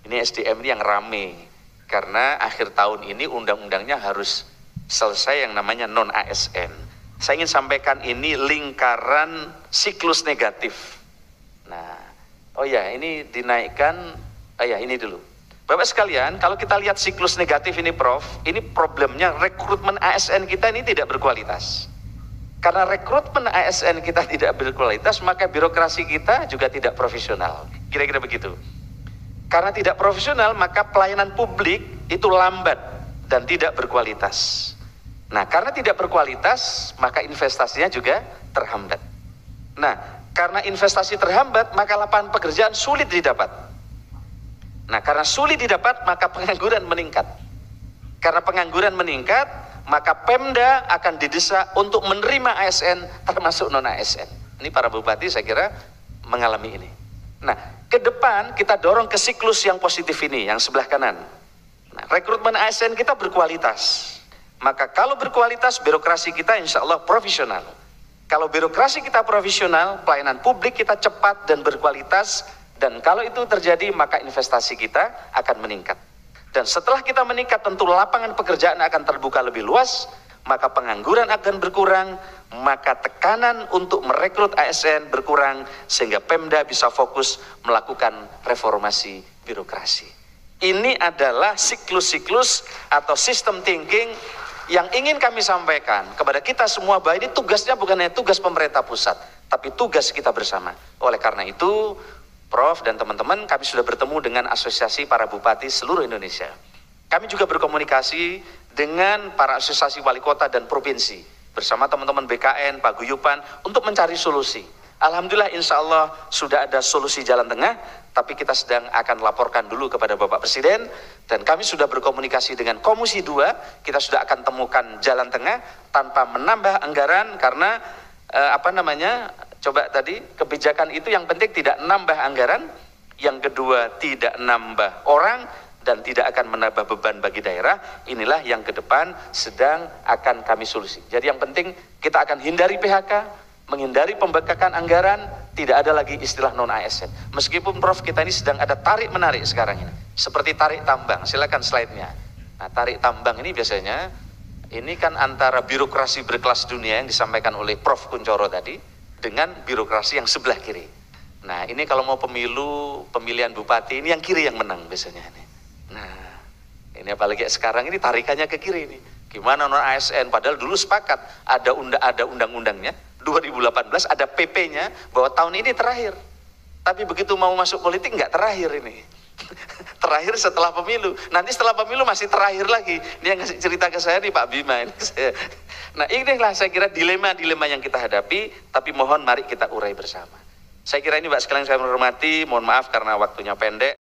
Ini SDM ini yang rame, karena akhir tahun ini undang-undangnya harus selesai yang namanya non-ASN. Saya ingin sampaikan ini lingkaran siklus negatif. Nah, oh ya, ini dinaikkan, ini dulu. Bapak sekalian, kalau kita lihat siklus negatif ini Prof, ini problemnya rekrutmen ASN kita ini tidak berkualitas. Karena rekrutmen ASN kita tidak berkualitas, maka birokrasi kita juga tidak profesional. Kira-kira begitu. Karena tidak profesional, maka pelayanan publik itu lambat dan tidak berkualitas. Nah, karena tidak berkualitas, maka investasinya juga terhambat. Nah, karena investasi terhambat, maka lapangan pekerjaan sulit didapat. Nah, karena sulit didapat, maka pengangguran meningkat. Karena pengangguran meningkat, maka Pemda akan didesak untuk menerima ASN termasuk non-ASN. Ini para bupati saya kira mengalami ini. Nah, ke depan kita dorong ke siklus yang positif ini, yang sebelah kanan. Nah, rekrutmen ASN kita berkualitas. Maka kalau berkualitas, birokrasi kita insya Allah profesional. Kalau birokrasi kita profesional, pelayanan publik kita cepat dan berkualitas. Dan kalau itu terjadi, maka investasi kita akan meningkat. Dan setelah kita meningkat, tentu lapangan pekerjaan akan terbuka lebih luas, maka pengangguran akan berkurang, maka tekanan untuk merekrut ASN berkurang, sehingga Pemda bisa fokus melakukan reformasi birokrasi. Ini adalah siklus-siklus atau sistem thinking yang ingin kami sampaikan kepada kita semua, bahwa ini tugasnya bukan hanya tugas pemerintah pusat, tapi tugas kita bersama. Oleh karena itu, Prof dan teman-teman, kami sudah bertemu dengan Asosiasi Para Bupati seluruh Indonesia. Kami juga berkomunikasi dengan para asosiasi wali kota dan provinsi bersama teman-teman BKN, Paguyuban untuk mencari solusi. Alhamdulillah insya Allah sudah ada solusi jalan tengah, tapi kita sedang akan laporkan dulu kepada Bapak Presiden, dan kami sudah berkomunikasi dengan Komisi 2, kita sudah akan temukan jalan tengah tanpa menambah anggaran, karena coba tadi kebijakan itu yang penting tidak nambah anggaran, yang kedua tidak nambah orang, dan tidak akan menambah beban bagi daerah. Inilah yang ke depan sedang akan kami solusi. Jadi yang penting kita akan hindari PHK, menghindari pembengkakan anggaran, tidak ada lagi istilah non-ASN. Meskipun Prof kita ini sedang ada tarik-menarik sekarang ini, seperti tarik tambang. Silakan slide-nya. Nah, tarik tambang ini biasanya, ini kan antara birokrasi berkelas dunia yang disampaikan oleh Prof Kunchoro tadi, dengan birokrasi yang sebelah kiri. Nah, ini kalau mau pemilu, pemilihan bupati, ini yang kiri yang menang biasanya ini. Nah, ini apalagi sekarang ini tarikannya ke kiri ini. Gimana non-ASN, padahal dulu sepakat, ada undang-undangnya, 2018 ada PP-nya, bahwa tahun ini terakhir. Tapi begitu mau masuk politik, nggak terakhir ini. Terakhir setelah pemilu. Nanti setelah pemilu masih terakhir lagi. Ini yang ngasih cerita ke saya nih Pak Bima ini. Nah, inilah saya kira dilema-dilema yang kita hadapi, tapi mohon mari kita urai bersama. Saya kira ini Mbak sekalian saya menghormati, mohon maaf karena waktunya pendek.